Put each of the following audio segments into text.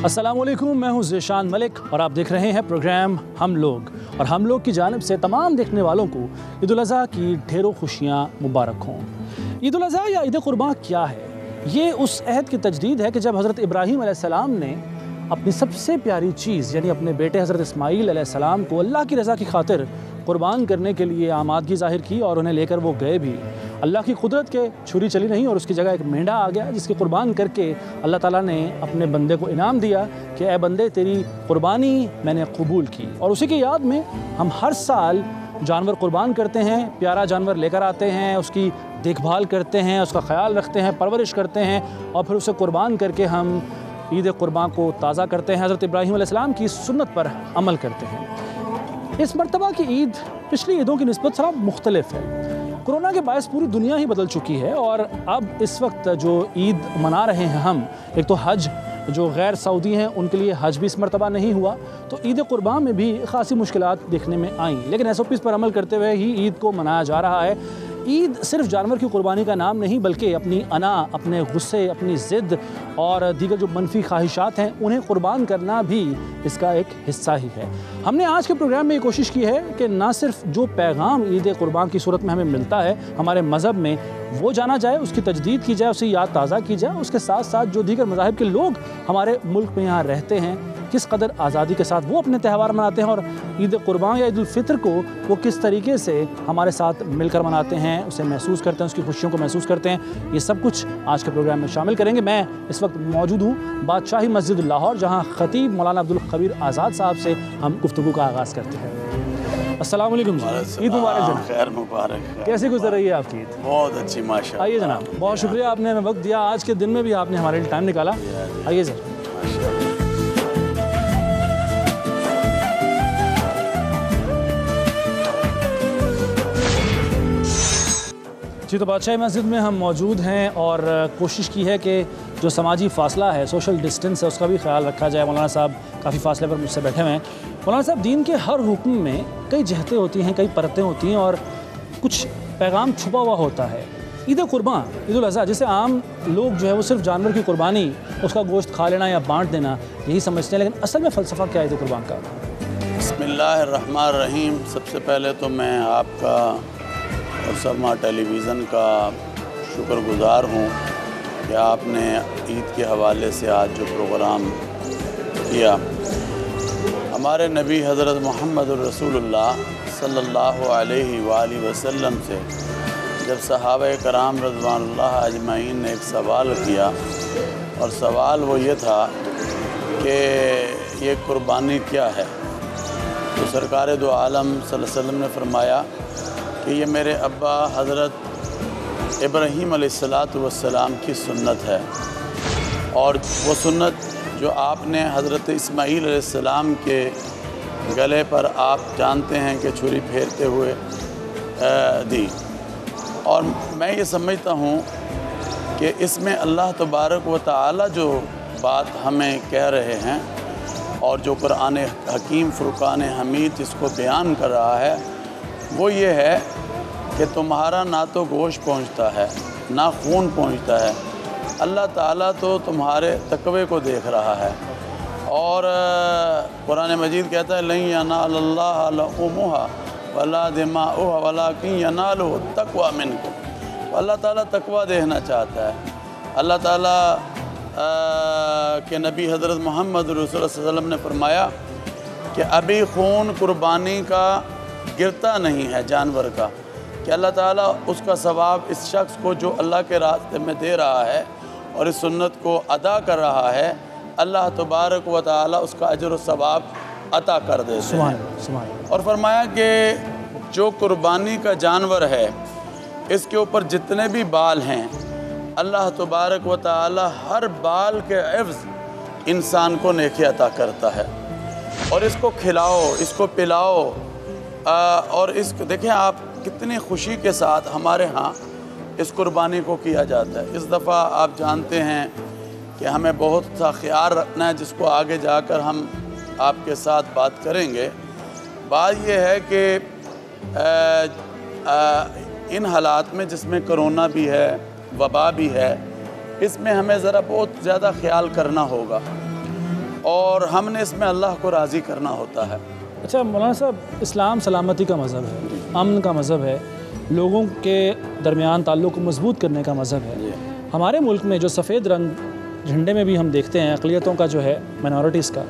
अस्सलामुअलैकुम, मैं हूं ज़ीशान मलिक और आप देख रहे हैं प्रोग्राम हम लोग। और हम लोग की जानिब से तमाम देखने वालों को ईद उल अज़हा की ढेरों खुशियां मुबारक हों। ईद उल अज़हा या ईद कुर्बान क्या है? ये उस अहद की तजदीद है कि जब हज़रत इब्राहीम अलैहिस्सलाम ने अपनी सबसे प्यारी चीज़ यानी अपने बेटे हज़रत इस्माईल अलैहिस्सलाम को अल्लाह की रज़ा की खातिर कुर्बान करने के लिए आमादगी ज़ाहिर की और उन्हें लेकर वो गए भी। अल्लाह की कुदरत के छुरी चली नहीं और उसकी जगह एक मेंढा आ गया जिसके कुर्बान करके अल्लाह ताला ने अपने बंदे को इनाम दिया कि ए बंदे, तेरी कुर्बानी मैंने कबूल की। और उसी की याद में हम हर साल जानवर कुर्बान करते हैं, प्यारा जानवर लेकर आते हैं, उसकी देखभाल करते हैं, उसका ख्याल रखते हैं, परवरिश करते हैं और फिर उसे कुर्बान करके हम ईद कुर्बान को ताज़ा करते हैं, हज़रत इब्राहीम अलैहिस्सलाम की सुन्नत पर अमल करते हैं। इस मरतबा की ईद पिछली ईदों की निस्बत थोड़ा मुख्तलिफ है। कोरोना के बायस पूरी दुनिया ही बदल चुकी है और अब इस वक्त जो ईद मना रहे हैं हम, एक तो हज, जो गैर सऊदी हैं उनके लिए हज भी इस मरतबा नहीं हुआ, तो ईद कुर्बान में भी खासी मुश्किलात देखने में आईं। लेकिन SOPs पर अमल करते हुए ही ईद को मनाया जा रहा है। ईद सिर्फ जानवर की कुर्बानी का नाम नहीं बल्कि अपनी अना, अपने गुस्से, अपनी ज़िद और दीगर जो मनफी ख्वाहिशात हैं उन्हें कुर्बान करना भी इसका एक हिस्सा ही है। हमने आज के प्रोग्राम में ये कोशिश की है कि ना सिर्फ जो पैगाम ईद कुर्बान की सूरत में हमें मिलता है हमारे मज़हब में वो जाना जाए, उसकी तजदीद की जाए, उसे याद ताज़ा की जाए, उसके साथ साथ जो दीगर मज़ाहिब के लोग हमारे मुल्क में यहाँ रहते हैं किस कदर आज़ादी के साथ वो अपने त्यौहार मनाते हैं और ईद कुर्बान या ईद उल फितर को वो किस तरीके से हमारे साथ मिलकर मनाते हैं, उसे महसूस करते हैं, उसकी खुशियों को महसूस करते हैं, ये सब कुछ आज के प्रोग्राम में शामिल करेंगे। मैं इस वक्त मौजूद हूँ बादशाही मस्जिद लाहौर, जहाँ ख़तीब मौलाना अब्दुल ख़बीर आज़ाद साहब से हम गुफ्तगू का आगाज़ करते हैं। अस्सलाम वालेकुम, ईद मुबारक जनाब। खैर मुबारक। कैसे गुजर रही है आपकी ईद? बहुत अच्छी माशाअल्लाह। आइए जनाब, बहुत शुक्रिया, आपने हमें वक्त दिया, आज के दिन में भी आपने हमारे लिए टाइम निकाला। आइए सर। जी, तो बादशाही मस्जिद में हम मौजूद हैं और कोशिश की है कि जो समाजी फ़ासला है, सोशल डिस्टेंस है, उसका भी ख्याल रखा जाए। मौलाना साहब काफ़ी फासले पर मुझसे बैठे हुए हैं। मौलाना साहब, दीन के हर हुक्म में कई जहतें होती हैं, कई परतें होती हैं और कुछ पैगाम छुपा हुआ होता है। ईद कुर्बान, ईद उल अज़हा, जिसे आम लोग जो है वो सिर्फ जानवर की कुर्बानी, उसका गोश्त खा लेना या बांट देना यही समझते हैं, लेकिन असल में फ़लसफ़ा क्या है ईद कुर्बान का? बिस्मिल्लाहिर्रहमानिर्रहीम। सबसे पहले तो मैं आपका और समा टेलीविज़न का शुक्रगुज़ार हूँ कि आपने ईद के हवाले से आज जो प्रोग्राम किया। हमारे नबी हज़रत मोहम्मद रसूलुल्लाह सल्लल्लाहु अलैहि वसल्लम से जब सहाबा कराम रज़वानुल्लाह अजमाइन ने एक सवाल किया और सवाल वो ये था कि ये कुर्बानी क्या है, तो सरकार दो आलम सल्लल्लाहु अलैहि वसल्लम ने फरमाया कि ये मेरे अब्बा हज़रत इब्राहीम अलैहिस्सलातु वस्सलाम की सुन्नत है और वो सुन्नत जो आपने हज़रत इस्माईल अलैहिस्सलाम के गले पर आप जानते हैं कि छुरी फेरते हुए दी। और मैं ये समझता हूँ कि इसमें अल्लाह तबारक व तआला जो बात हमें कह रहे हैं और जो कुरान हकीम फ़ुरक़ान हमीद इसको बयान कर रहा है वो ये है कि तुम्हारा ना तो गोश्त पहुँचता है ना खून पहुँचता है, अल्लाह ताला तो तुम्हारे तक़वे को देख रहा है। और कुरान मजीद कहता है लन यनालल्लाह लुहुमुहा वला दिमाउहा वलाकिन यनालुहु तक़वा मिनकुम। अल्लाह ताला तक़वा देखना चाहता है। अल्लाह ताला के नबी हज़रत मोहम्मद रसूलुल्लाह सल्लल्लाहु अलैहि वसल्लम ने फरमाया कि अभी खून कुर्बानी का गिरता नहीं है जानवर का, कि अल्लाह ताला उसका सवाब इस शख्स को जो अल्लाह के रास्ते में दे रहा है और इस सुन्नत को अदा कर रहा है, अल्लाह तबारक व तआला उसका अजर व सवाब अता कर देते हैं। और फरमाया कि जो कुर्बानी का जानवर है इसके ऊपर जितने भी बाल हैं, अल्लाह तबारक व तआला हर बाल के एवज़ इंसान को नेकी अता करता है। और इसको खिलाओ, इसको पिलाओ और इसको देखें आप कितनी खुशी के साथ हमारे यहाँ इस कुर्बानी को किया जाता है। इस दफ़ा आप जानते हैं कि हमें बहुत सा ख्याल रखना है, जिसको आगे जाकर हम आपके साथ बात करेंगे। बात यह है कि इन हालात में जिसमें कोरोना भी है, वबा भी है, इसमें हमें ज़रा बहुत ज़्यादा ख्याल करना होगा। और हमने इसमें अल्लाह को राज़ी करना होता है। अच्छा मौलाना साहब, इस्लाम सलामती का मज़हब है, अमन का मज़हब है, लोगों के दरमियान ताल्लुक़ को मजबूत करने का मज़हब है। हमारे मुल्क में जो सफ़ेद रंग झंडे में भी हम देखते हैं अक़लियतों का जो है, माइनॉरिटीज़ का,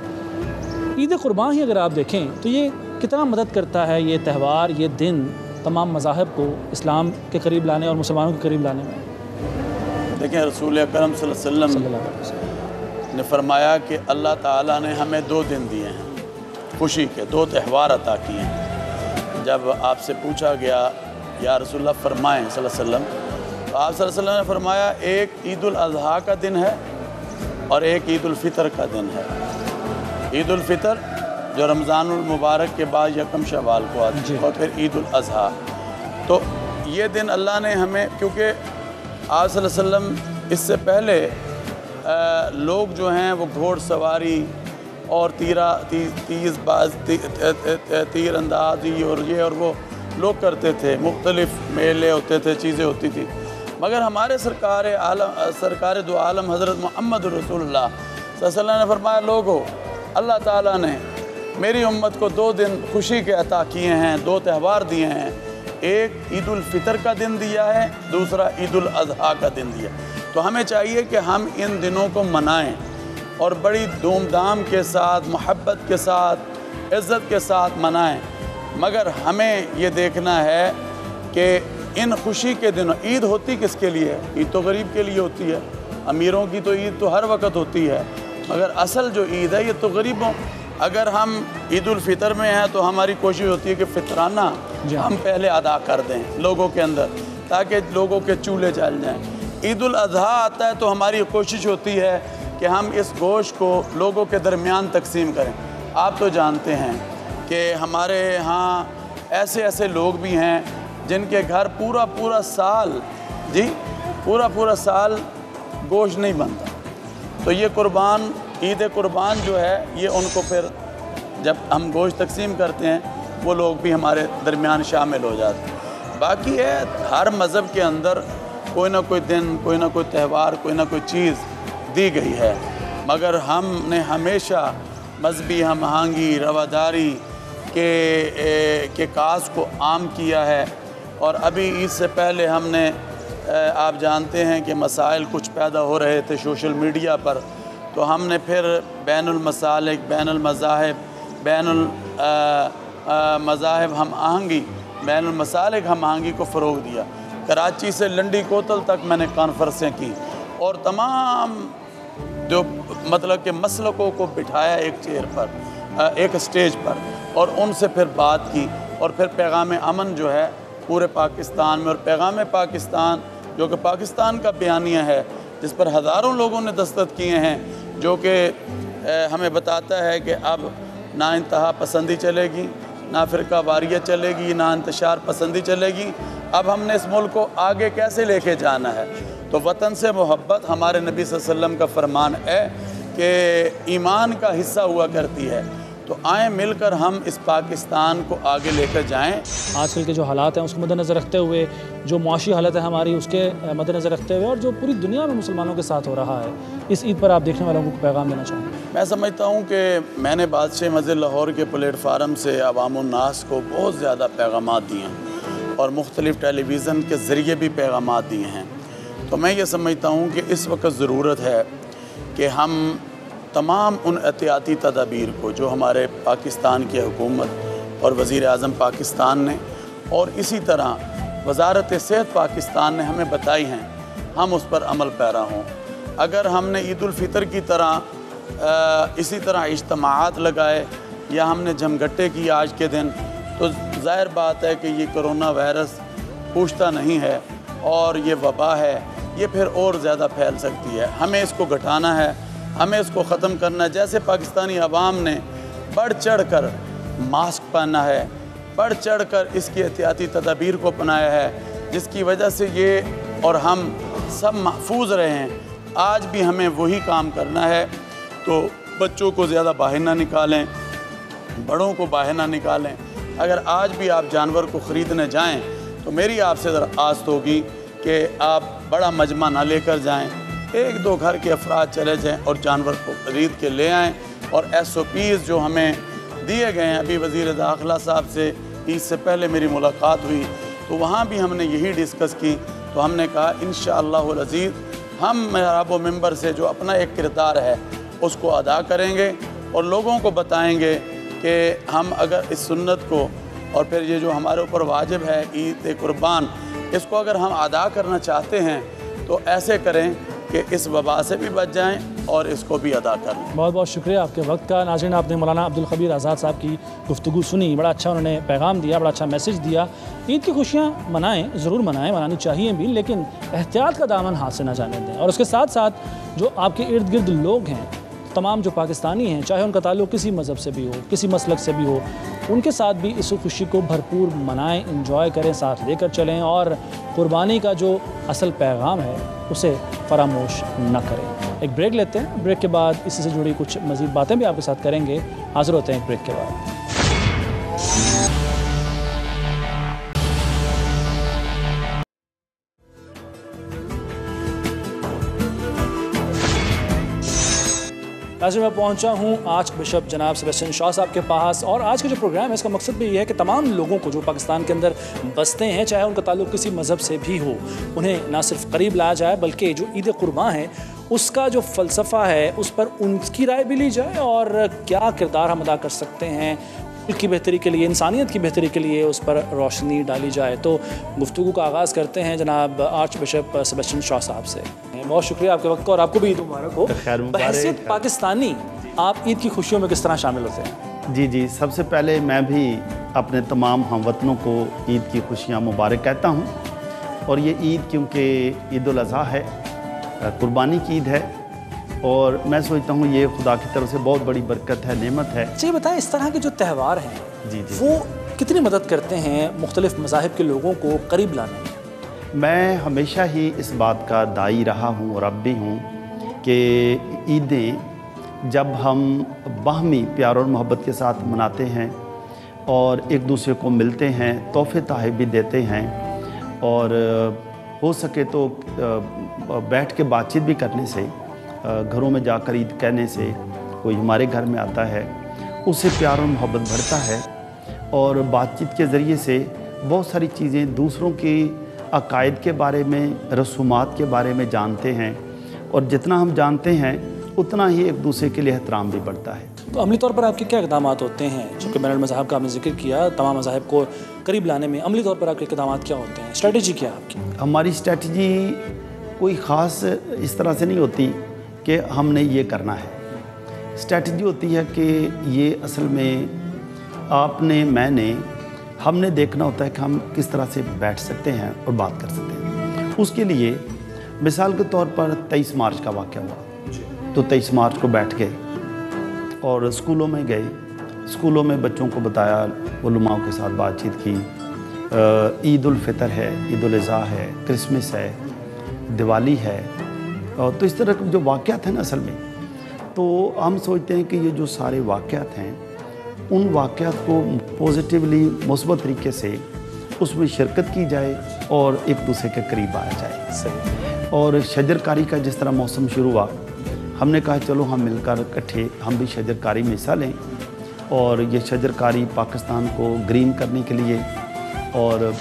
ईद क़ुरबान ही अगर आप देखें तो ये कितना मदद करता है, ये त्यौहार, ये दिन तमाम मज़ाहिब को इस्लाम के करीब लाने और मुसलमानों के करीब लाने में। देखें, रसूल अकरम सल्लल्लाहु अलैहि वसल्लम ने फरमाया कि अल्लाह ताला ने हमें 2 दिन दिए हैं खुशी के, 2 त्यौहार अता किए हैं। जब आपसे पूछा गया या रसूलुल्लाह फरमाएँ सल्लल्लाहु अलैहि वसल्लम, तो आप सल्लल्लाहु अलैहि वसल्लम ने फरमाया एक ईद उल अज़हा का दिन है और एक ईद उल फ़ितर का दिन है। ईद उल फ़ितर जो रमज़ानुल मुबारक के बाद यकम शवाल को आती है, और फिर ईद उल अज़हा। तो ये दिन अल्लाह ने हमें, क्योंकि आप सल्लल्लाहु अलैहि वसल्लम इससे पहले लोग जो हैं वो घोड़सवारी और तीर अंदाज़ी और ये और वो लोग करते थे, मुख्तलिफ़ मेले होते थे, चीज़ें होती थी। मगर हमारे सरकार दो आलम हज़रत मोहम्मद रसूलुल्लाह सल्लल्लाहु अलैहि वसल्लम ने फरमाया, लोगो अल्लाह ताला ने मेरी उम्मत को 2 दिन खुशी के अता किए हैं, 2 त्यौहार दिए हैं। एक ईद उल फ़ितर का दिन दिया है, दूसरा ईद उल अज़हा का दिन दिया। तो हमें चाहिए कि हम इन दिनों को मनाएं और बड़ी धूमधाम के साथ, मोहब्बत के साथ, इज़्ज़त के साथ मनाएं। मगर हमें ये देखना है कि इन खुशी के दिनों, ईद होती किसके लिए है? ईद तो गरीब के लिए होती है। अमीरों की तो ईद तो हर वक्त होती है, मगर असल जो ईद है ये तो गरीबों। अगर हम ईद उल फ़ितर में हैं तो हमारी कोशिश होती है कि फ़ितराना हम पहले अदा कर दें लोगों के अंदर, ताकि लोगों के चूल्हे जल जाएँ। ईद उल अज़हा आता है तो हमारी कोशिश होती है कि हम इस गोश्त को लोगों के दरमियान तकसीम करें। आप तो जानते हैं कि हमारे यहाँ ऐसे ऐसे लोग भी हैं जिनके घर पूरा साल, जी पूरा साल गोश्त नहीं बनता। तो ये कुर्बान, ईद कुर्बान जो है, ये उनको फिर जब हम गोश्त तकसीम करते हैं वो लोग भी हमारे दरमियान शामिल हो जाते हैं। बाकी है हर मज़हब के अंदर कोई ना कोई दिन, कोई ना कोई त्यौहार, कोई ना कोई चीज़ दी गई है, मगर हमने हमेशा मजहबी हम आहंगी, रवादारी के कास को आम किया है। और अभी ईद से पहले हमने, आप जानते हैं कि मसाइल कुछ पैदा हो रहे थे सोशल मीडिया पर, तो हमने फिर बैनुल मसालिक, बैनुल मज़ाहिब, बैनुल मज़ाहिब हम आहंगी, बैनुल मसालिक हम आहंगी को फ़रोग़ दिया। कराची से लंडी कोतल तक मैंने कॉन्फ्रेंसें की और तमाम जो मतलब के मसलकों को बिठाया एक चेयर पर, एक स्टेज पर, और उनसे फिर बात की। और फिर पैगाम अमन जो है पूरे पाकिस्तान में, और पैगाम पाकिस्तान जो कि पाकिस्तान का बयानिया है जिस पर हज़ारों लोगों ने दस्तखत किए हैं, जो कि हमें बताता है कि अब ना इंतहा पसंदी चलेगी, ना फ़िरका वारियत चलेगी, ना इंतशार पसंदी चलेगी। अब हमने इस मुल्क को आगे कैसे लेके जाना है? तो वतन से मोहब्बत हमारे नबी सल्लल्लाहु अलैहि वसल्लम का फरमान है कि ईमान का हिस्सा हुआ करती है। तो आए मिलकर हम इस पाकिस्तान को आगे लेकर जाएं। आजकल के जो हालात हैं उसको मद्देनज़र रखते हुए, जो मुआशी हालत है हमारी उसके मद्देनज़र रखते हुए, और जो पूरी दुनिया में मुसलमानों के साथ हो रहा है, इस ईद पर आप देखने वालों को पैगाम देना चाहूँगा? मैं समझता हूँ कि मैंने बादशाह मस्जिद लाहौर के प्लेटफार्म से अवामुन्नास को बहुत ज़्यादा पैगाम दिए हैं और मुख्तलिफ़ टेलीविज़न के ज़रिए भी पैगाम दिए हैं। तो मैं ये समझता हूँ कि इस वक्त ज़रूरत है कि हम तमाम उन एहतियाती तदाबीर को जो हमारे पाकिस्तान की हुकूमत और वज़ीर आज़म पाकिस्तान ने और इसी तरह वज़ारत सेहत पाकिस्तान ने हमें बताई हैं, हम उस पर अमल पैरा हों। अगर हमने ईद उल फ़ितर की तरह इसी तरह इज्तिमाआत लगाए या हमने जमघटे की आज के दिन, तो ज़ाहिर बात है कि ये कोरोना वायरस पूछता नहीं है और ये वबा है, ये फिर और ज़्यादा फैल सकती है। हमें इसको घटाना है, हमें इसको ख़त्म करना है। जैसे पाकिस्तानी अवाम ने बढ़ चढ़ कर मास्क पहना है, बढ़ चढ़ कर इसकी एहतियाती तदाबीर को अपनाया है, जिसकी वजह से ये और हम सब महफूज रहे हैं। आज भी हमें वही काम करना है। तो बच्चों को ज़्यादा बाहर ना निकालें, बड़ों को बाहर ना निकालें। अगर आज भी आप जानवर को ख़रीदने जाएं तो मेरी आपसे दरख्वास्त होगी कि आप बड़ा मजमा ना लेकर जाएं, 1-2 घर के अफराद चले जाएं और जानवर को ख़रीद के ले आएं, और SOPs जो हमें दिए गए हैं। अभी वज़ीर दाखिला साहब से ईद से पहले मेरी मुलाकात हुई तो वहाँ भी हमने यही डिस्कस की। तो हमने कहा इंशाअल्लाहुल अज़ीज़ हम मेहराब व मिंबर से जो अपना एक किरदार है उसको अदा करेंगे और लोगों को बताएंगे कि हम अगर इस सुन्नत को और फिर ये जो हमारे ऊपर वाजिब है ईद कुर्बान, इसको अगर हम अदा करना चाहते हैं तो ऐसे करें कि इस वबा से भी बच जाएं और इसको भी अदा कर लें। बहुत बहुत शुक्रिया आपके वक्त का। नाज़रीन, आपने मौलाना अब्दुल खबीर आज़ाद साहब की गुफ्तगू सुनी, बड़ा अच्छा उन्होंने पैगाम दिया, बड़ा अच्छा मैसेज दिया। ईद की खुशियाँ मनाएं, ज़रूर मनाएं, मनानी चाहिए भी, लेकिन एहतियात का दामन हाथ से ना जाने दें। और उसके साथ साथ जो आपके इर्द गिर्द लोग हैं, तमाम जो पाकिस्तानी हैं, चाहे उनका ताल्लुक़ किसी मज़हब से भी हो, किसी मसलक से भी हो, उनके साथ भी इस खुशी को भरपूर मनाएं, इंजॉय करें, साथ लेकर चलें और कुर्बानी का जो असल पैगाम है उसे फरामोश न करें। एक ब्रेक लेते हैं, ब्रेक के बाद इसी से जुड़ी कुछ मज़ीद बातें भी आपके साथ करेंगे। हाज़िर होते हैं एक ब्रेक के बाद। आज मैं पहुंचा हूं आर्च बिशप जनाब सेबेस्टियन शॉ साहब के पास, और आज का जो प्रोग्राम है इसका मकसद भी ये है कि तमाम लोगों को जो पाकिस्तान के अंदर बसते हैं, चाहे उनका ताल्लुक़ किसी मज़हब से भी हो, उन्हें ना सिर्फ करीब लाया जाए बल्कि जो ईद कुर्बान है उसका जो फ़लसफ़ा है उस पर उनकी राय भी ली जाए और क्या किरदार हम अदा कर सकते हैं की बेहतरी के लिए, इंसानियत की बेहतरी के लिए उस पर रोशनी डाली जाए। तो गुफ्तगू का आगाज़ करते हैं जनाब आर्च बिशप सेबेस्टियन शॉ साहब से। बहुत शुक्रिया आपके वक्त का, और आपको भी ईद मुबारक हो। बहैसियत पाकिस्तानी आप ईद की खुशियों में किस तरह शामिल होते हैं? जी, सबसे पहले मैं भी अपने तमाम हमवतनों को ईद की खुशियाँ मुबारक कहता हूँ। और ये ईद क्योंकि ईद उल अज़हा है, कुर्बानी की ईद है, और मैं सोचता हूँ ये खुदा की तरफ से बहुत बड़ी बरकत है, नेमत है। जी बताएं, इस तरह के जो त्यौहार हैं जी वो कितनी मदद करते हैं मुख्तलिफ मज़ाहिब के लोगों को करीब लाने में? मैं हमेशा ही इस बात का दाई रहा हूँ और अब भी हूँ कि ईदें जब हम बाहमी प्यार और मोहब्बत के साथ मनाते हैं और एक दूसरे को मिलते हैं, तोहफ़े तोहफ़े भी देते हैं, और हो सके तो बैठ के बातचीत भी करने से, घरों में जाकर ईद कहने से, कोई हमारे घर में आता है उससे प्यार और मोहब्बत बढ़ता है। और बातचीत के ज़रिए से बहुत सारी चीज़ें दूसरों की अकायद के बारे में, रसूमात के बारे में जानते हैं, और जितना हम जानते हैं उतना ही एक दूसरे के लिए एहतराम भी बढ़ता है। तो अमली तौर पर आपके क्या इक़दाम होते हैं? चूँकि बैनुल मज़ाहब का आपने जिक्र किया, तमाम मज़ाहब को करीब लाने में अमली तौर पर आपके इक़दाम क्या होते हैं? स्ट्रेटजी क्या है आपकी? हमारी स्ट्रेटजी कोई ख़ास इस तरह से नहीं होती कि हमने ये करना है। स्ट्रेटजी होती है कि ये असल में आपने, मैंने, हमने देखना होता है कि हम किस तरह से बैठ सकते हैं और बात कर सकते हैं। उसके लिए मिसाल के तौर पर 23 मार्च का वाक़या हुआ, तो 23 मार्च को बैठ गए और स्कूलों में गए, स्कूलों में बच्चों को बताया, उलमाओं के साथ बातचीत की। ईद उल फितर है, ईद उल अज़हा है, क्रिसमस है, दिवाली है, और तो इस तरह के जो वाक़यात हैं ना, असल में तो हम सोचते हैं कि ये जो सारे वाक़यात हैं उन वाक़यात को पॉजिटिवली, मुस्बत तरीके से उसमें शिरकत की जाए और एक दूसरे के करीब आया जाए। सही। और शजरकारी का जिस तरह मौसम शुरू हुआ, हमने कहा चलो हम मिलकर इकट्ठे हम भी शजरकारी में हिस्सा लें, और ये शजरकारी पाकिस्तान को ग्रीन करने के लिए, और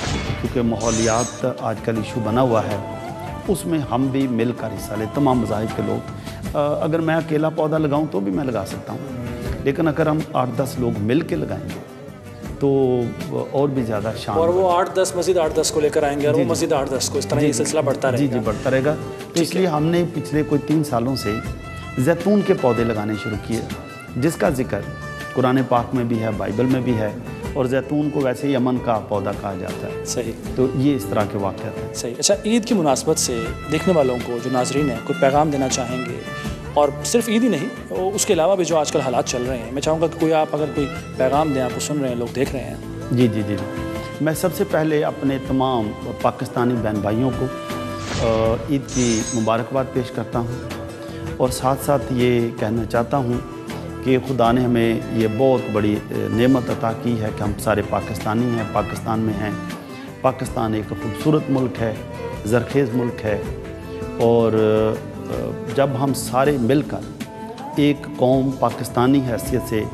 क्योंकि माहौलियात आजकल इशू बना हुआ है, उसमें हम भी मिलकर हिस्सा लें, तमाम मज़ाहिब के लोग। अगर मैं अकेला पौधा लगाऊं तो भी मैं लगा सकता हूं, लेकिन अगर हम 8-10 लोग मिल के लगाएंगे तो और भी ज़्यादा शान, और वो 8-10 मस्जिद 8-10 को लेकर आएंगे, और वो मस्जिद 8-10 को, इस तरह ये सिलसिला बढ़ता रहेगा। जी बढ़ता रहेगा। तो इसलिए हमने पिछले कोई 3 सालों से जैतून के पौधे लगाने शुरू किए, जिसका जिक्र कुरान पाक में भी है, बाइबल में भी है, और जैतून को वैसे ही अमन का पौधा कहा जाता है। सही। तो ये इस तरह के वाक़या हैं। सही। अच्छा, ईद की मुनासबत से देखने वालों को, जो नाजरीन हैं, कोई पैगाम देना चाहेंगे? और सिर्फ ईद ही नहीं, उसके अलावा भी जो आजकल हालात चल रहे हैं, मैं चाहूँगा कि कोई आप अगर कोई पैगाम दें, आपको सुन रहे हैं लोग, देख रहे हैं। जी। मैं सबसे पहले अपने तमाम पाकिस्तानी बहन भाइयों को ईद की मुबारकबाद पेश करता हूँ, और साथ साथ ये कहना चाहता हूँ कि खुदा ने हमें ये बहुत बड़ी नेमत अता की है कि हम सारे पाकिस्तानी हैं, पाकिस्तान में हैं। पाकिस्तान एक खूबसूरत मुल्क है, ज़रखेज़ मुल्क है, और जब हम सारे मिलकर एक कौम पाकिस्तानी हैसियत से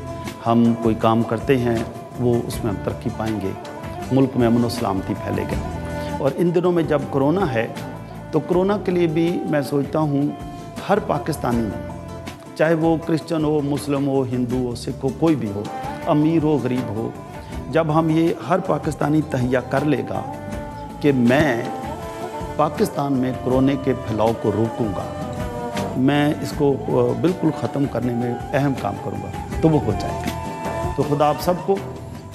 हम कोई काम करते हैं वो उसमें हम तरक्की पाएंगे, मुल्क में अमन व सलामती फैलेगा। और इन दिनों में जब कोरोना है तो कोरोना के लिए भी मैं सोचता हूँ हर पाकिस्तानी ने, चाहे वो क्रिश्चियन हो, मुस्लिम हो, हिंदू हो, सिख हो, कोई भी हो, अमीर हो, गरीब हो, जब हम ये हर पाकिस्तानी तहैया कर लेगा कि मैं पाकिस्तान में कोरोना के फैलाव को रोकूंगा, मैं इसको बिल्कुल ख़त्म करने में अहम काम करूंगा, तो वो हो जाएगा। तो खुदा आप सबको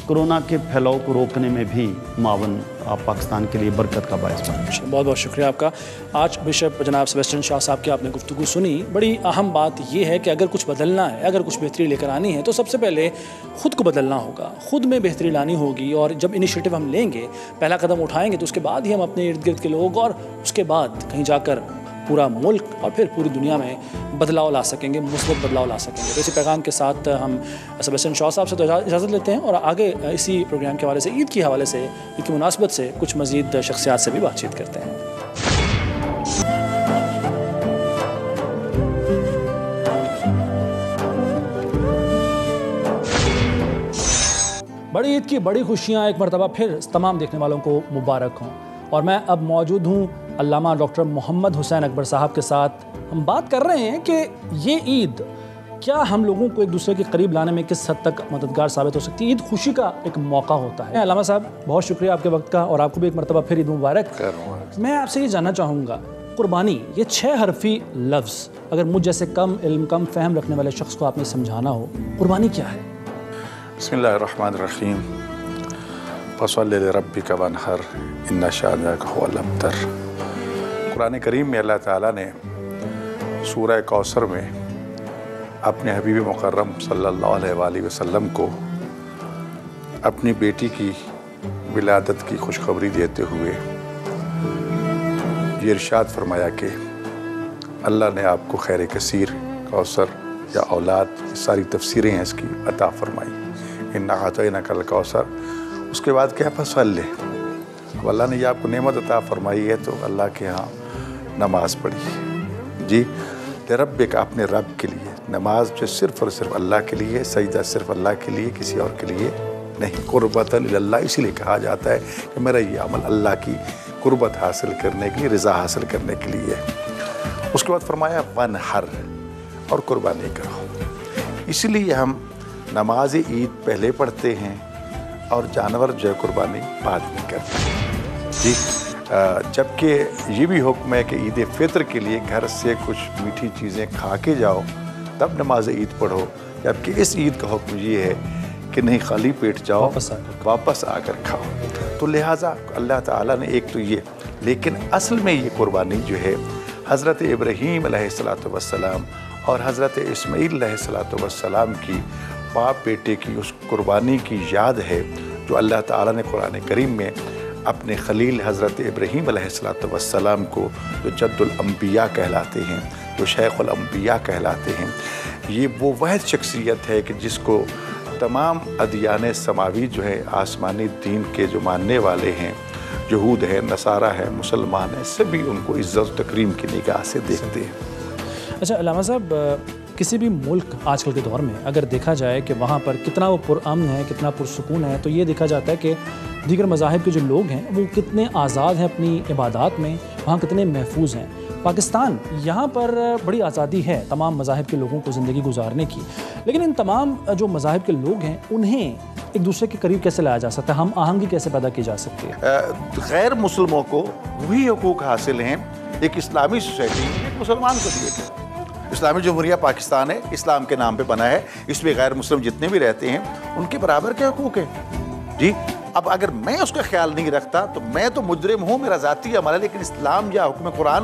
कोरोना के फैलाव को रोकने में भी मावन आप पाकिस्तान के लिए बरकत का बायस बने। बहुत बहुत शुक्रिया आपका। आज बिशप जनाब सेबेस्टियन शाह साहब की आपने गुफ्तगू सुनी। बड़ी अहम बात यह है कि अगर कुछ बदलना है, अगर कुछ बेहतरी लेकर आनी है, तो सबसे पहले ख़ुद को बदलना होगा, ख़ुद में बेहतरी लानी होगी। और जब इनिशिएटिव हम लेंगे, पहला कदम उठाएंगे, तो उसके बाद ही हम अपने इर्द गिर्द के लोग और उसके बाद कहीं जाकर पूरा मुल्क और फिर पूरी दुनिया में बदलाव ला सकेंगे, मुस्बत बदलाव ला सकेंगे। तो इसी पैगाम के साथ हम सेबेस्टियन शाह साहब से तो इजाज़त लेते हैं और आगे इसी प्रोग्राम के हवाले से, ईद के हवाले से, ईद की मुनासबत से कुछ मज़ीद शख्सियात से भी बातचीत करते हैं। बड़ी ईद की बड़ी खुशियाँ एक मरतबा फिर तमाम देखने वालों को मुबारक हों। और मैं अब मौजूद हूँ अल्लामा डॉक्टर मोहम्मद हुसैन अकबर साहब के साथ। हम बात कर रहे हैं कि ये ईद क्या हम लोगों को एक दूसरे के करीब लाने में किस हद तक मददगार साबित हो सकती है। ईद खुशी का एक मौका होता है। अल्लामा साहब, बहुत शुक्रिया आपके वक्त का और आपको भी एक मरतबा फिर ईद मुबारक। मैं आपसे ये जानना चाहूँगा, कुर्बानी ये 6 हरफी लफ्ज़ अगर मुझ जैसे कम इल्म, कम फ़हम रखने वाले शख्स को आपने समझाना हो, कुर्बानी क्या है? बिस्मिल्लाहिर्रहमानिर्रहीम। फसल्लि लिरब्बिका वन्हर इन्ना शानिअका हुवल अब्तर। कुरान करीम में अल्लाह ताला ने सूरह कौसर में अपने हबीब मुकर्रम सल्लल्लाहु अलैहि वसल्लम को अपनी बेटी की विलादत की खुशखबरी देते हुए ये इरशाद फरमाया कि अल्लाह ने आपको खैर कसीर, कौसर या औलाद, सारी तफसीरें हैं इसकी, अता फरमाई। इन्ना अतैनाकल कौसर। उसके बाद क्या, फसल्ले। अल्लाह ने ये आपको नेमत अता फरमाई है तो अल्लाह के यहाँ नमाज पढ़ी जी, रब्बिक, अपने रब के लिए। नमाज जो सिर्फ़ और सिर्फ अल्लाह के लिए, सजदा सिर्फ अल्लाह के लिए, किसी और के लिए नहीं। कुर्बतन इल्लल्लाह इसीलिए कहा जाता है कि मेरा ये अमल अल्लाह की कुर्बत हासिल करने के लिए, रज़ा हासिल करने के लिए। उसके बाद फरमाया वनहर, और कुर्बानी करो। इसीलिए हम नमाज ईद पहले पढ़ते हैं और जानवर जो है कुर्बानी बाद में करते हैं जी। जबकि ये भी हुक्म है कि ईद फितर के लिए घर से कुछ मीठी चीज़ें खा के जाओ तब नमाज ईद पढ़ो, जबकि इस ईद का हुक्म ये है कि नहीं खाली पेट जाओ, वापस आकर खाओ। तो लिहाजा अल्लाह ताला ने एक तो ये, लेकिन असल में ये कुर्बानी जो है हज़रत इब्राहीम अलैहिस्सलातु वस्सलाम और हज़रत इस्माईल अलैहिस्सलातु वस्सलाम की बाप बेटे की उस कुर्बानी की याद है जो अल्लाह ताला ने कुरान करीम में अपने खलील हज़रत इब्राहीम अलैहिस्सलातु वस्सलाम को, जो जद्दुल अंबिया कहलाते हैं, जो शेखुल अंबिया कहलाते हैं, ये वो वह शख्सियत है कि जिसको तमाम अदियान समावी जो है, आसमानी दीन के जो मानने वाले हैं, यहूद है, नसारा है, मुसलमान है, सभी उनको इज़्ज़त तकरीम की निगाह से देखते हैं। अच्छा अल्लामा साहब, किसी भी मुल्क आजकल के दौर में अगर देखा जाए कि वहाँ पर कितना वो पुरअमन है, कितना पुरसुकून है, तो ये देखा जाता है कि दीगर मज़ाहिब के जो लोग हैं वो कितने आज़ाद हैं अपनी इबादत में, वहाँ कितने महफूज हैं। पाकिस्तान, यहाँ पर बड़ी आज़ादी है तमाम मज़ाहिब के लोगों को ज़िंदगी गुजारने की, लेकिन इन तमाम जो मज़ाहिब के लोग हैं उन्हें एक दूसरे के करीब कैसे लाया जा सकता है, हम आहंगी कैसे पैदा की जा सकती है? गैर मुस्लिमों को वही हुकूक हासिल हैं एक इस्लामी सोसाइटी में एक मुसलमान को दिए गए। इस्लामी जमहूरिया पाकिस्तान है, इस्लाम के नाम पे बना है, इसमें गैर मुस्लिम जितने भी रहते हैं उनके बराबर के हुकूक है जी। अब अगर मैं उसका ख्याल नहीं रखता तो मैं तो मुजरिम हूँ, मेरा ज़ाती अमल है, लेकिन इस्लाम या हुक्म कुरान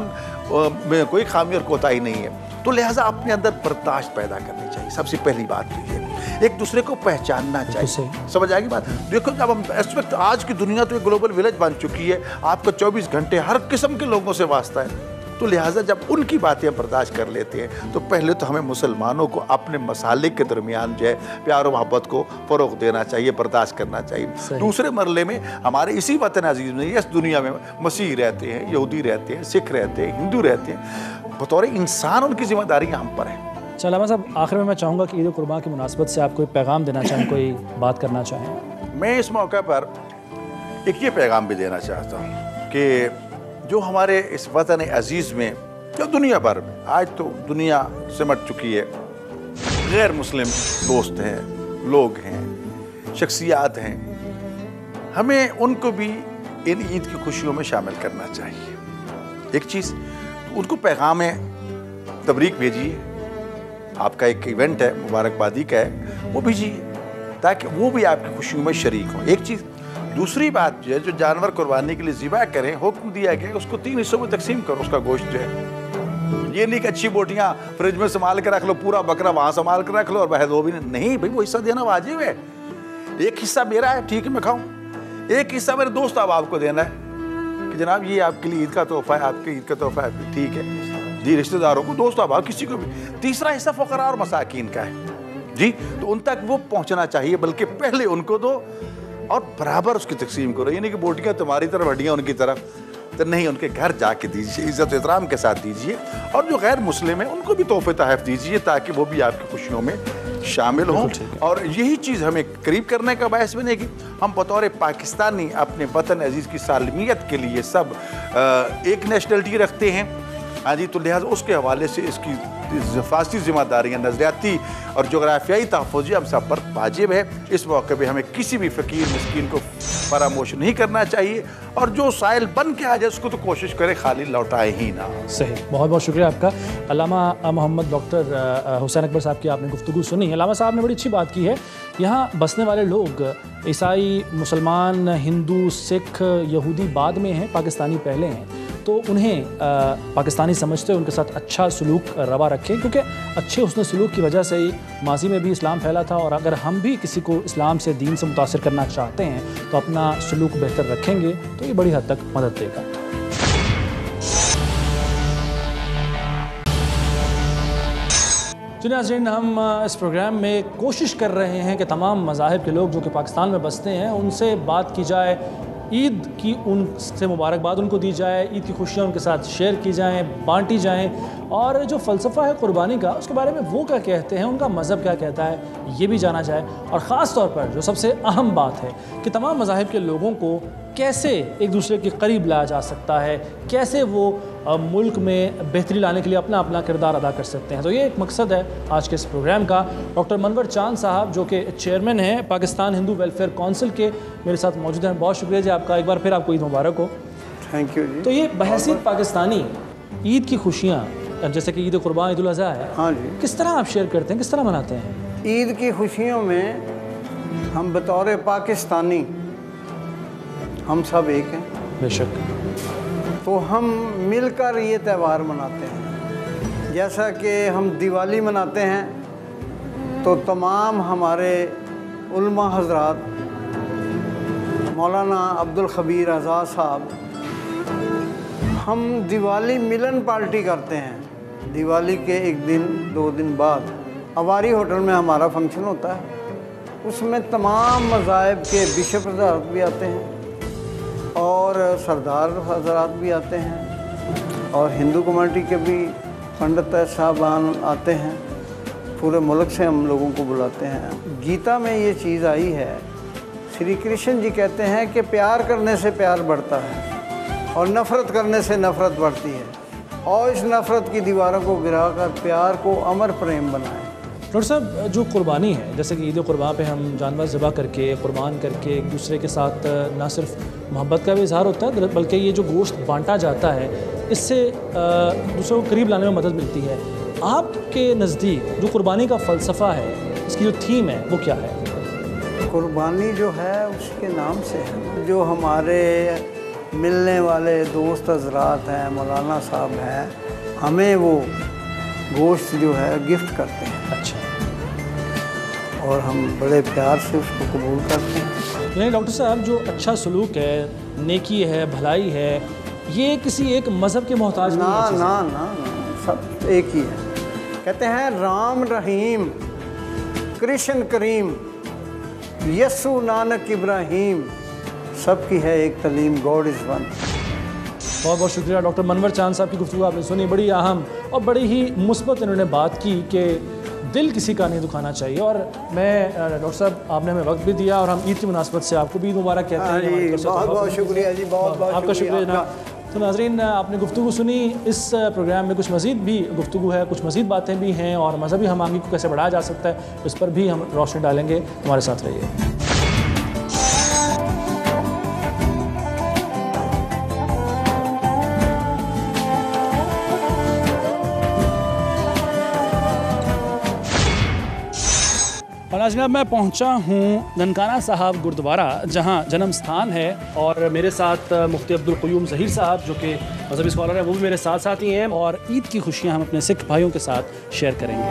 में कोई खामी और कोताही नहीं है। तो लिहाजा अपने अंदर बर्दाश्त पैदा करनी चाहिए। सबसे पहली बात तो ये, एक दूसरे को पहचानना चाहिए। समझ आएगी बात? देखो जब हम इस वक्त, आज की दुनिया तो एक ग्लोबल विलेज बन चुकी है, आपका 24 घंटे हर किस्म के लोगों से वास्ता है। तो लिहाजा जब उनकी बातें बर्दाश्त कर लेते हैं तो पहले तो हमें मुसलमानों को अपने मसालिक के दरमियान जो है प्यार और मोहब्बत को फ़रोग़ देना चाहिए, बर्दाश्त करना चाहिए। दूसरे मरले में हमारे इसी वतन अजीज़ में, इस दुनिया में मसीह रहते हैं, यहूदी रहते हैं, सिख रहते हैं, हिंदू रहते हैं, बतौर इंसान उनकी जिम्मेदारियाँ हम पर हैं। अच्छा अल्लामा साहब, आखिर में मैं चाहूँगा कि ईद कुर्बान की मुनासबत से आप कोई पैगाम देना चाहें, कोई बात करना चाहें। मैं इस मौके पर एक ये पैगाम भी देना चाहता हूँ कि जो हमारे इस वतन अजीज़ में, जो दुनिया भर में आज तो दुनिया सिमट चुकी है, गैर मुस्लिम दोस्त हैं, लोग हैं, शख्सियात हैं, हमें उनको भी इन ईद की खुशियों में शामिल करना चाहिए। एक चीज़, उनको पैगाम तबरीक भेजिए, आपका एक इवेंट है, मुबारकबादी का है, वो भेजिए ताकि वो भी आपकी खुशियों में शरीक हो। एक चीज़। दूसरी बात जो है, जो जानवर कुर्बानी के लिए ज़िबा करें, हुक्म दिया गया उसको 3 हिस्सों में तकसीम करो उसका गोश्त जो है। ये नहीं कि अच्छी बोटियाँ फ्रिज में संभाल के रख लो, पूरा बकरा वहाँ संभाल कर रख लो और वह दो भी नहीं। भाई वो हिस्सा देना वाजिब है। एक हिस्सा मेरा है, ठीक है मैं खाऊँ, एक हिस्सा मेरे दोस्त अहबाब को देना है कि जनाब ये आपके लिए ईद का तोहफा है, आपके ईद का तोहफा है, ठीक है जी, रिश्तेदारों को, दोस्त अहबाब, किसी को भी। तीसरा हिस्सा फ़क़रा और मसाकीन का है जी, तो उन तक वो पहुँचना चाहिए, बल्कि पहले उनको दो और बराबर उसकी तकसीम करो। ये नहीं कि बोटियाँ तुम्हारी तरफ हड्डियाँ उनकी तरफ, तो नहीं, उनके घर जाके दीजिए, इज़्ज़त एहतराम के साथ दीजिए। और जो गैर मुस्लिम है उनको भी तोहफे तहफ़ दीजिए ताकि वो भी आपकी खुशियों में शामिल हों। और यही चीज़ हमें करीब करने का बायस बनेगी। हम बतौर पाकिस्तानी अपने वतन अजीज़ की सालमियत के लिए सब एक नेशनलिटी रखते हैं, हाँ जी, तो लिहाजा उसके हवाले से इसकी हिफाजती ज़िम्मेदारियाँ, नज़रियाती और जोग्राफियाई तहफ़्फ़ुज़ हम सब पर वाजिब है। इस मौके पे हमें किसी भी फ़कीर मिस्कीन को फरामोश नहीं करना चाहिए, और जो साइल बन के आ जाए उसको तो कोशिश करे खाली लौटाए ही ना। सही, बहुत बहुत शुक्रिया आपका। अल्लामा मोहम्मद डॉक्टर हुसैन अकबर साहब की आपने गुफ्तगू सुनी। अल्लामा साहब ने बड़ी अच्छी बात की है। यहाँ बसने वाले लोग ईसाई, मुसलमान, हिंदू, सिख, यहूदी बाद में हैं, पाकिस्तानी पहले हैं, तो उन्हें पाकिस्तानी समझते हुए उनके साथ अच्छा सलूक रवा रखें, क्योंकि अच्छे हुस्न सलूक की वजह से ही माजी में भी इस्लाम फैला था। और अगर हम भी किसी को इस्लाम से, दीन से मुतासिर करना चाहते हैं तो अपना सलूक बेहतर रखेंगे तो ये बड़ी हद तक मदद देगा। जी नाज़रीन, हम इस प्रोग्राम में कोशिश कर रहे हैं कि तमाम मज़ाहिब के लोग जो कि पाकिस्तान में बसते हैं उनसे बात की जाए, ईद की उनसे मुबारकबाद उनको दी जाए, ईद की खुशियाँ उनके साथ शेयर की जाएँ, बांटी जाएँ, और जो फ़लसफ़ा है कुर्बानी का उसके बारे में वो क्या कहते हैं, उनका मज़हब क्या कहता है, ये भी जाना जाए। और ख़ास तौर पर जो सबसे अहम बात है कि तमाम मज़ाहिब के लोगों को कैसे एक दूसरे के करीब लाया जा सकता है, कैसे वो मुल्क में बेहतरी लाने के लिए अपना अपना किरदार अदा कर सकते हैं। तो ये एक मकसद है आज के इस प्रोग्राम का। डॉक्टर मनवर चांद साहब जो कि चेयरमैन हैं पाकिस्तान हिंदू वेलफेयर काउंसिल के, मेरे साथ मौजूद हैं। बहुत शुक्रिया जी आपका, एक बार फिर आपको ईद मुबारक हो। थैंक यू जी। तो ये बहसीत पाकिस्तानी ईद की खुशियाँ, जैसे कि ईद कुर्बान, ईद उल अज़हा है, हाँ जी, किस तरह आप शेयर करते हैं, किस तरह मनाते हैं? ईद की खुशियों में हम बतौर पाकिस्तानी हम सब एक हैं, बेशक, तो हम मिलकर ये त्यौहार मनाते हैं। जैसा कि हम दिवाली मनाते हैं तो तमाम हमारे उलमा हजरात, मौलाना अब्दुल खबीर आज़ाद साहब, हम दिवाली मिलन पार्टी करते हैं। दिवाली के 1 दिन 2 दिन बाद अवारी होटल में हमारा फंक्शन होता है, उसमें तमाम मज़ाहिब के बिशप हज़रात भी आते हैं और सरदार हज़रात भी आते हैं, और हिंदू कम्युनिटी के भी पंडित साहबान आते हैं। पूरे मुल्क से हम लोगों को बुलाते हैं। गीता में ये चीज़ आई है, श्री कृष्ण जी कहते हैं कि प्यार करने से प्यार बढ़ता है और नफ़रत करने से नफ़रत बढ़ती है, और इस नफ़रत की दीवारों को गिराकर प्यार को अमर प्रेम बनाएं। डॉक्टर साहब, जो कुर्बानी है, जैसे कि ईद कुर्बान पे हम जानवर ज़िबा करके, कुर्बान करके एक दूसरे के साथ ना सिर्फ मोहब्बत का भी इजहार होता है, बल्कि ये जो गोश्त बांटा जाता है इससे दूसरों को करीब लाने में मदद मिलती है। आपके नज़दीक जो कुर्बानी का फ़लसफ़ा है, इसकी जो थीम है वो क्या है? कुर्बानी जो है उसके नाम से है। जो हमारे मिलने वाले दोस्त हजरात हैं, मौलाना साहब हैं, हमें वो गोश्त जो है गिफ्ट करते हैं। अच्छा, और हम बड़े प्यार से उसको कबूल करते हैं। यानी डॉक्टर साहब, जो अच्छा सलूक है, नेकी है, भलाई है, ये किसी एक मज़हब के मोहताज ना नहीं है? ना ना ना, सब एक ही है। कहते हैं राम रहीम, कृष्ण करीम, यसु नानक इब्राहीम, सबकी है एक तलीम, गॉड इज़ वन। बहुत बहुत शुक्रिया डॉक्टर मनवर चांद साहब की गुफ्तगू आपने सुनी, बड़ी अहम और बड़ी ही मुस्बत इन्होंने बात की कि दिल किसी का नहीं दुखाना चाहिए। और मैं डॉक्टर साहब आपने हमें वक्त भी दिया और हम ईद की मुनासबत से आपको भी ईद मुबारक कहते हैं। बहुत बहुत शुक्रिया जी, बहुत बहुत आपका शुक्रिया जनाब। तो नाज़रीन, आपने गुफ्तगू सुनी। इस प्रोग्राम में कुछ मज़ीद भी गुफ्तगू है, कुछ मज़ीद बातें भी हैं और मज़हबी हमांगी को कैसे बढ़ाया जा सकता है इस पर भी हम रोशनी डालेंगे। हमारे साथ रहिए। और जनाब मैं पहुंचा हूं ननकाना साहब गुरुद्वारा, जहां जन्म स्थान है, और मेरे साथ मुफ्ती अब्दुल क़य्यूम ज़हीर साहब जो कि मज़हबी स्कॉलर हैं, वो भी मेरे साथ साथ ही हैं, और ईद की खुशियां हम अपने सिख भाइयों के साथ शेयर करेंगे।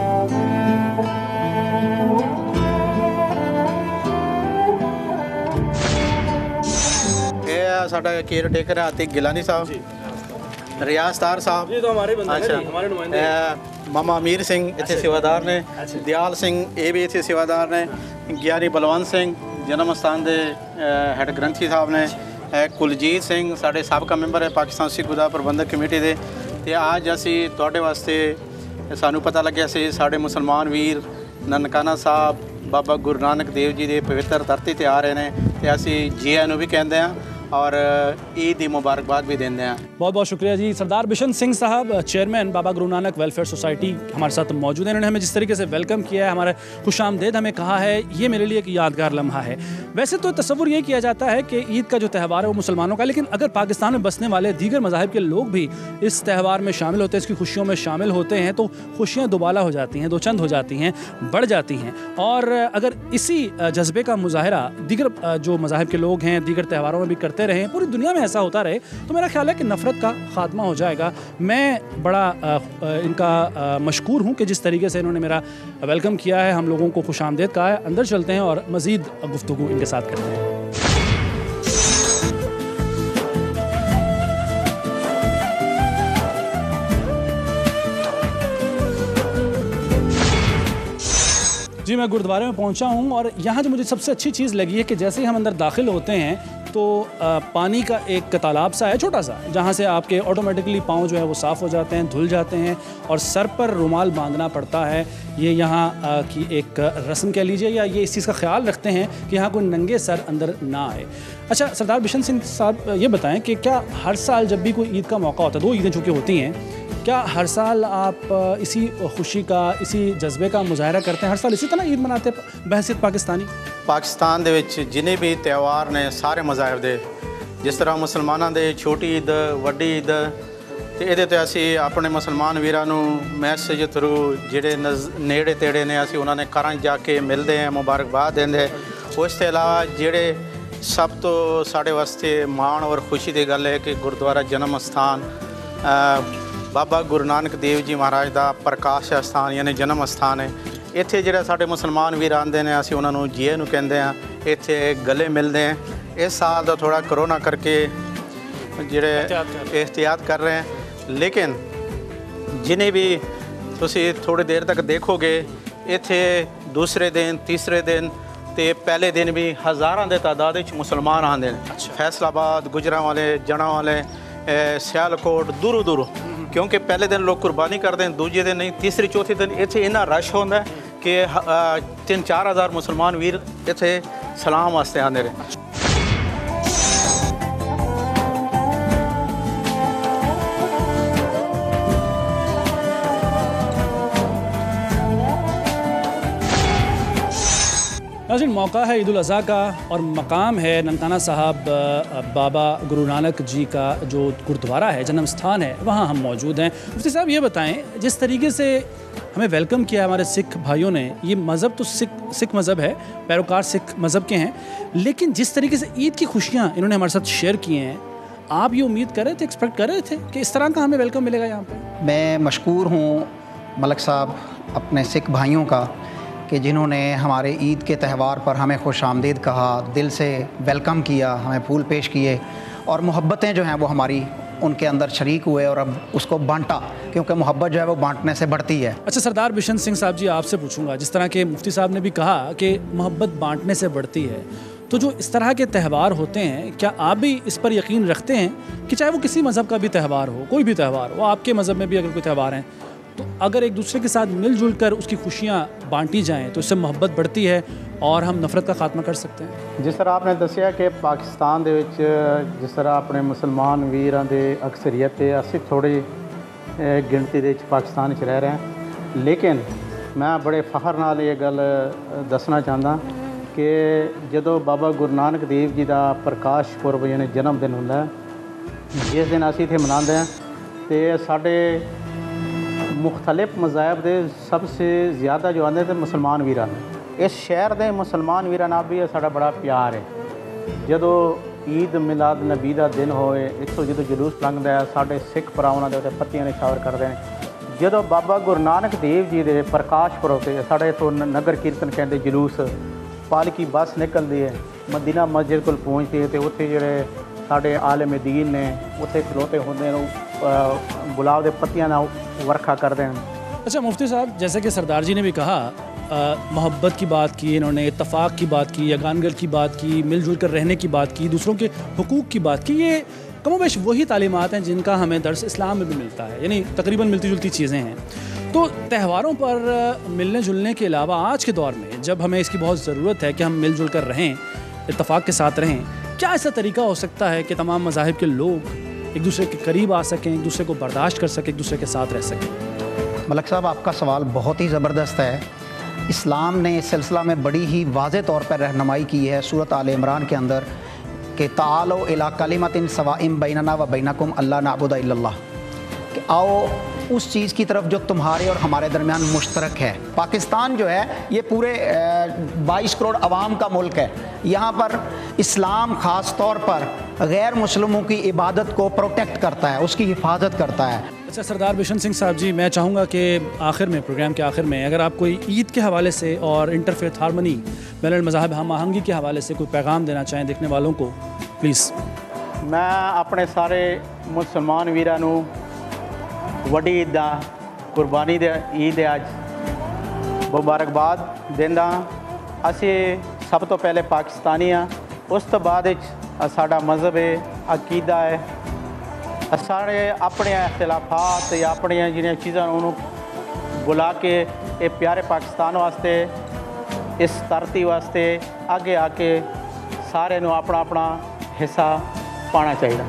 ये साडा केयर टेकर है आतिक गिलानी साहब, रियाज तार साहब, ये तो हमारे बंदे हैं, हमारे नुमाइंदे। मामा अमीर सिंह इतने सेवादार ने, दयाल सिंह ये भी इतने सेवादार ने, ग्यानी बलवंत सिंह जन्म स्थान के हैड ग्रंथी साहब ने, कुलजीत सिंह साढ़े साबका मैंबर है पाकिस्तान सिख गुरद्वारा प्रबंधक कमेटी के। तो अज असी तुहाडे वास्ते सानू पता लग्या सी साढ़े मुसलमान वीर ननकाना साहब बाबा गुरु नानक देव जी के पवित्र धरती ते आ रहे हैं, तो असी जी आए भी कहते हैं और ईद की मुबारकबाद भी देते हैं। बहुत बहुत शुक्रिया जी। सरदार बिशन सिंह साहब, chairman Baba Guru Nanak welfare society, हमारे साथ मौजूद हैं। इन्होंने हमें जिस तरीके से वेलकम किया है, हमारे खुशामदेद हमें कहा है, ये मेरे लिए एक यादगार लम्हा है। वैसे तो तस्वुर ये किया जाता है कि ईद का जो त्यौहार है वो मुसलमानों का, लेकिन अगर पाकिस्तान में बसने वाले दीगर मज़ाहिब के लोग भी इस त्यौहार में शामिल होते हैं, इसकी खुशियों में शामिल होते हैं, तो खुशियाँ दोबाला हो जाती हैं, दो चंद हो जाती हैं, बढ़ जाती हैं। और अगर इसी जज्बे का मुजाहरा दीगर जो मज़ाहिब के लोग हैं दीगर त्यौहारों में भी करते रहें, पूरी दुनिया में ऐसा होता रहे, तो मेरा ख्याल है कि नफ़रत का ख़ात्मा हो जाएगा। मैं बड़ा इनका मशकूर हूँ कि जिस तरीके से इन्होंने मेरा वेलकम किया है, हम लोगों को खुशामदेद कहा है। अंदर चलते हैं और मज़ीद गुफ्तगू इनके साथ करते हैं। जी, मैं गुरुद्वारे में पहुंचा हूं और यहाँ जो मुझे सबसे अच्छी चीज़ लगी है कि जैसे ही हम अंदर दाखिल होते हैं तो पानी का एक तालाब सा है छोटा सा, जहाँ से आपके ऑटोमेटिकली पाँव जो है वो साफ़ हो जाते हैं, धुल जाते हैं, और सर पर रुमाल बांधना पड़ता है। ये यहाँ की एक रस्म कह लीजिए, या ये इस चीज़ का ख्याल रखते हैं कि यहाँ कोई नंगे सर अंदर ना आए। अच्छा, सरदार बिशन सिंह साहब ये बताएँ कि क्या हर साल जब भी कोई ईद का मौका होता है, 2 ईदें चूँकि होती हैं, क्या हर साल आप इसी खुशी का, इसी जज्बे का मुजाहरा करते हैं, हर साल इसी तरह ईद मनाते हैं बहसीत पाकिस्तानी? पाकिस्तान दे विच जिन्हें भी त्यौहार ने सारे मज़ाहिब दे, जिस तरह मुसलमानों दे छोटी ईद वड्डी ईद, तो ये तो असी अपने मुसलमान वीरां नूं मैसेज थ्रू जिहड़े नेड़े तेड़े ने असी उन्होंने घर जाके मिलते हैं, मुबारकबाद देंगे। उसके अलावा जिहड़े सब तो साढ़े वास्ते माण और खुशी की गल है कि गुरुद्वारा जन्म स्थान बाबा गुरु नानक देव जी महाराज का प्रकाश स्थान यानी जन्म स्थान है। इत्थे जिहड़े साडे मुसलमान वीर आंदे ने असीं उन्हां नूं जी नूं कहंदे आ, इत्थे गले मिलते हैं। इस साल का थोड़ा करोना करके जिहड़े एहतियात कर रहे हैं, लेकिन जिन्हें भी तुसीं थोड़ी देर तक देखोगे इत्थे दूसरे दिन तीसरे दिन तो पहले दिन भी हज़ारां दे तादाद विच मुसलमान आंदे ने। फैसलाबाद, गुजरांवाले, जड़ांवाले, सियालकोट, दूरों दूरों, क्योंकि पहले दिन लोग कुर्बानी करते हैं, दूजे दिन नहीं, तीसरे चौथे दिन इत्थे इन्ना रश होंदा है कि 3-4 हज़ार मुसलमान वीर इत्थे सलाम वास्ते आंदे रहे। नाज़रीन, मौका है ईद उल अज़हा का और मकाम है ननकाना साहब बाबा गुरु नानक जी का जो गुरुद्वारा है, जन्म स्थान है, वहाँ हम मौजूद हैं। मुफ्ती साहब ये बताएं, जिस तरीके से हमें वेलकम किया हमारे सिख भाइयों ने, ये मज़हब तो सिख मज़हब है, पैरोकार सिख मज़हब के हैं, लेकिन जिस तरीके से ईद की खुशियाँ इन्होंने हमारे साथ शेयर की हैं, आप ये उम्मीद कर रहे थे, एक्सपेक्ट कर रहे थे कि इस तरह का हमें वेलकम मिलेगा यहाँ पर? मैं मशकूर हूँ मलक साहब अपने सिख भाइयों का कि जिन्होंने हमारे ईद के त्यौहार पर हमें खुश आमदीद कहा, दिल से वेलकम किया, हमें फूल पेश किए, और मोहब्बतें जो हैं वो हमारी उनके अंदर शरीक हुए और अब उसको बांटा, क्योंकि मोहब्बत जो है वो बांटने से बढ़ती है। अच्छा, सरदार बिशन सिंह साहब जी, आपसे पूछूंगा, जिस तरह के मुफ्ती साहब ने भी कहा कि मोहब्बत बांटने से बढ़ती है, तो जो इस तरह के त्यौहार होते हैं, क्या आप भी इस पर यकीन रखते हैं कि चाहे वो किसी मज़हब का भी त्यौहार हो, कोई भी त्यौहार हो, आपके मज़हब में भी अगर कोई त्यौहार हैं, तो अगर एक दूसरे के साथ मिलजुल कर उसकी खुशियाँ बांटी जाएँ तो इससे मोहब्बत बढ़ती है और हम नफ़रत का खात्मा कर सकते हैं? जिस तरह आपने दसिया कि पाकिस्तान दे विच जिस तरह अपने मुसलमान वीरां दे अक्सरीयत है, असीं थोड़ी गिनती दे विच पाकिस्तान च रह रहे हैं, लेकिन मैं बड़े फखर नाल ये गल दसना चाहता कि जदों बाबा गुरु नानक देव जी का प्रकाश पुरब यानी जन्म दिन हुंदा है, जिस दिन असीं इत्थे मनाते हैं, तो साढ़े मुख्तलिफ मज़ाहब के सबसे ज़्यादा जो आते हैं मुसलमान वीरां ने, इस शहर के मुसलमान वीरां नाल भी साड़ा बड़ा प्यार है। जदों ईद मिलाद नबी का दिन होए, इत्थों जो जुलूस लंघदा है, साढ़े सिख भरा उन्होंने उत्ते पत्तियां निछावर करते हैं। जदों बाबा गुरु नानक देव जी के प्रकाश पुरब से साढ़े इत्थों नगर कीर्तन कहते जुलूस पालकी बस निकलती है, मदीना मस्जिद को पहुँचती है, तो उत्थे जिहड़े साढ़े आलिम दीन ने उत्थे खलोते होंदे ने, गुलाब के पत्तियां ना वर्खा करते हैं। अच्छा मुफ्ती साहब, जैसे कि सरदार जी ने भी कहा, मोहब्बत की बात की, इन्होंने इत्तफ़ाक़ की बात की, यगानगर की बात की, मिलजुल कर रहने की बात की, दूसरों के हुकूक़ की बात की, ये कमोबेश वही तालीमात हैं जिनका हमें दर्स इस्लाम में भी मिलता है, यानी तकरीबन मिलती जुलती चीज़ें हैं। तो त्यौहारों पर मिलने जुलने के अलावा आज के दौर में जब हमें इसकी बहुत ज़रूरत है कि हम मिलजुल कर रहें, इत्तफ़ाक़ के साथ रहें, क्या ऐसा तरीका हो सकता है कि तमाम मज़ाहिब के लोग एक दूसरे के करीब आ सकें, एक दूसरे को बर्दाश्त कर सकें, एक दूसरे के साथ रह सकें? मलक साहब, आपका सवाल बहुत ही ज़बरदस्त है। इस्लाम ने इस सिलसिला में बड़ी ही वाज़े तौर पर रहनुमाई की है सूरत आल इमरान के अंदर कि तालो इला कलिमतिन सवाइम बैनना व बैनकुम अल्ला नअबुदा इल्लल्लाह, कि आओ उस चीज़ की तरफ जो तुम्हारे और हमारे दरमियान मुश्तरक है। पाकिस्तान जो है ये पूरे 22 करोड़ आवाम का मुल्क है। यहाँ पर इस्लाम ख़ास तौर पर गैर मुस्लिमों की इबादत को प्रोटेक्ट करता है, उसकी हिफाजत करता है। अच्छा सरदार बिशन सिंह साहब जी, मैं चाहूँगा कि आखिर में, प्रोग्राम के आखिर में, अगर आप कोई ईद के हवाले से और इंटरफेथ हारमनी बैनुल मज़ाहिब हम आहंगी के हवाले से कोई पैगाम देना चाहें देखने वालों को, प्लीज़। मैं अपने सारे मुसलमान वीरां नूं वड्डी ईद कुर्बानी दे ईद अज मुबारकबाद देंदा। असी सब तो पहले पाकिस्तानी हाँ, उस तो बाद साडा मज़हब है, अकीदा है, सारे अपने इख्तिलाफात या अपनी जिहड़ियां चीज़ां उन्होंने बुला के ये प्यारे पाकिस्तान वास्ते, इस धरती वास्ते आगे आके सारे नूं अपना अपना हिस्सा पाना चाहिए।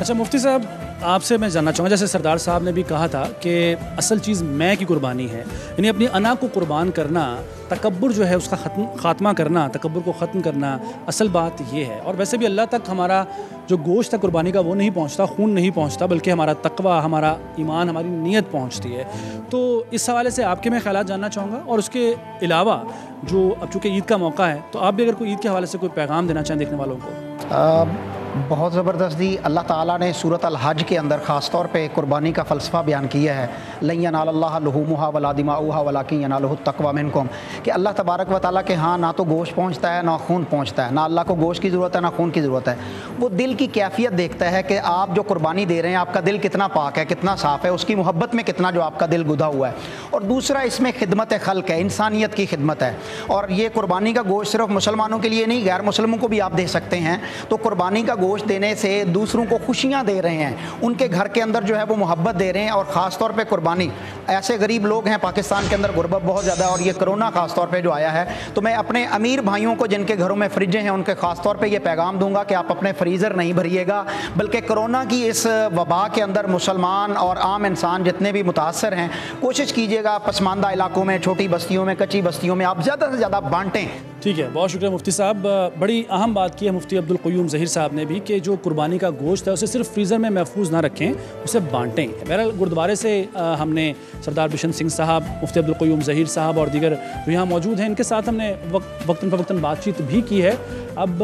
अच्छा मुफ्ती साहब, आपसे मैं जानना चाहूँगा, जैसे सरदार साहब ने भी कहा था कि असल चीज़ मैं की कुर्बानी है, यानी अपनी अना को कुर्बान करना, तकब्बुर जो है उसका ख़ात्मा करना, तकब्बुर को ख़त्म करना, असल बात ये है। और वैसे भी अल्लाह तक हमारा जो गोश्त है कुर्बानी का वो नहीं पहुँचता, खून नहीं पहुँचता, बल्कि हमारा तकवा, हमारा ईमान, हमारी नीयत पहुँचती है। तो इस हवाले से आपके मैं ख्यालात जानना चाहूँगा। और उसके अलावा जो अब चूँकि ईद का मौका है, तो आप भी अगर कोई ईद के हवाले से कोई पैगाम देना चाहें देखने वालों को। बहुत ज़बरदस्त दी। अल्लाह ताला ने सूरत अल हज के अंदर ख़ास तौर पे कुर्बानी का फ़लसफ़ा बयान किया है, लन यनालल्लाह लुहूमुहा वला दिमाउहा वलाकिन यनालुहु तक़वा मिनकुम, कि अल्लाह तबारक व तआला के हाँ ना तो गोश्त पहुँचता है ना खून पहुँचता है, ना अल्लाह को गोश्त की ज़रूरत है ना खून की ज़रूरत है। वो दिल की कैफियत देखता है कि आप जो कुर्बानी दे रहे हैं आपका दिल कितना पाक है, कितना साफ़ है, उसकी मोहब्बत में कितना जो आपका दिल गुदा हुआ है। और दूसरा इसमें खिदमत खल्क है, इंसानियत की खिदमत है। और ये कुर्बानी का गोश्त सिर्फ मुसलमानों के लिए नहीं, गैर मुस्लिमों को भी आप दे सकते हैं। तो कुर्बानी का गोश्त देने से दूसरों को खुशियां दे रहे हैं, उनके घर के अंदर जो है वो मोहब्बत दे रहे हैं। और ख़ास तौर पे कुर्बानी, ऐसे गरीब लोग हैं पाकिस्तान के अंदर, गुर्बत बहुत ज़्यादा, और ये कोरोना ख़ास तौर पे जो आया है, तो मैं अपने अमीर भाइयों को जिनके घरों में फ्रिजें हैं उनके ख़ास तौर पे ये पैगाम दूंगा कि आप अपने फ्रीज़र नहीं भरिएगा, बल्कि कोरोना की इस वबा के अंदर मुसलमान और आम इंसान जितने भी मुतासर हैं, कोशिश कीजिएगा पसमानदा इलाकों में, छोटी बस्तियों में, कच्ची बस्तियों में आप ज़्यादा से ज़्यादा बांटें। ठीक है, बहुत शुक्रिया मुफ्ती साहब। बड़ी अहम बात की है मुफ्ती अब्दुल क़य्यूम ज़हीर साहब ने भी कि जो कुर्बानी का गोश्त है उसे सिर्फ फ्रीज़र में महफूज ना रखें, उसे बांटें। बहरहाल गुरुद्वारे से हमने सरदार बिशन सिंह साहब, मुफ्ती अब्दुल क़य्यूम ज़हीर साहब और दीगर जो यहाँ मौजूद हैं, इनके साथ हमने वक्तन फ़वक्तन बातचीत भी की है। अब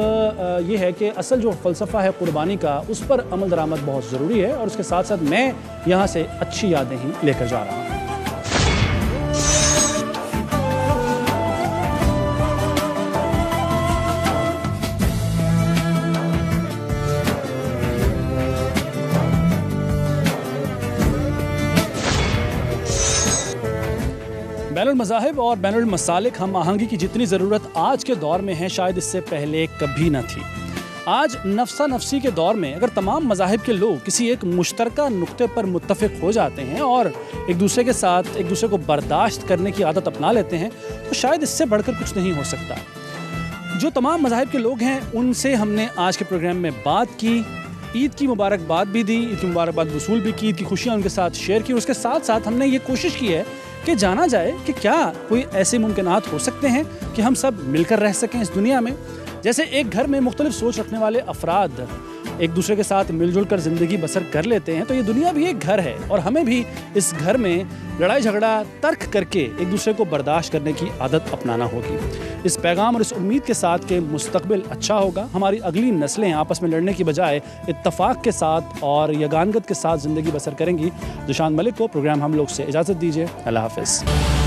ये है कि असल जो फ़लसफ़ा है कुर्बानी का, उस पर अमल दरामद बहुत ज़रूरी है। और उसके साथ साथ मैं यहाँ से अच्छी यादें ही लेकर जा रहा हूँ। बैनुल बैनुल मज़ाहिब और बैनुल मसालिक हम आहंगी की जितनी ज़रूरत आज के दौर में है, शायद इससे पहले कभी न थी। आज नफ्सा नफसी के दौर में अगर तमाम मज़ाहिब के लोग किसी एक मुश्तरका नुक्ते पर मुत्तफ़िक़ हो जाते हैं और एक दूसरे के साथ एक दूसरे को बर्दाश्त करने की आदत अपना लेते हैं, तो शायद इससे बढ़कर कुछ नहीं हो सकता। जो तमाम मज़ाहिब के लोग हैं उनसे हमने आज के प्रोग्राम में बात की, ईद की मुबारकबाद भी दी, ईद की मुबारकबाद वसूल भी की, ईद की खुशियाँ उनके साथ शेयर की। उसके साथ साथ हमने ये कोशिश की है कि जाना जाए कि क्या कोई ऐसे मुमकिनात हो सकते हैं कि हम सब मिलकर रह सकें इस दुनिया में। जैसे एक घर में मुख्तलिफ सोच रखने वाले अफराद एक दूसरे के साथ मिलजुल कर ज़िंदगी बसर कर लेते हैं, तो ये दुनिया भी एक घर है और हमें भी इस घर में लड़ाई झगड़ा तर्क करके एक दूसरे को बर्दाश्त करने की आदत अपनाना होगी। इस पैगाम और इस उम्मीद के साथ कि मुस्तकबिल अच्छा होगा, हमारी अगली नस्लें आपस में लड़ने की बजाय इत्तफाक के साथ और यगानगत के साथ ज़िंदगी बसर करेंगी। ज़ीशान मलिक को प्रोग्राम हम लोग से इजाज़त दीजिए। अल्लाह हाफ़िज़।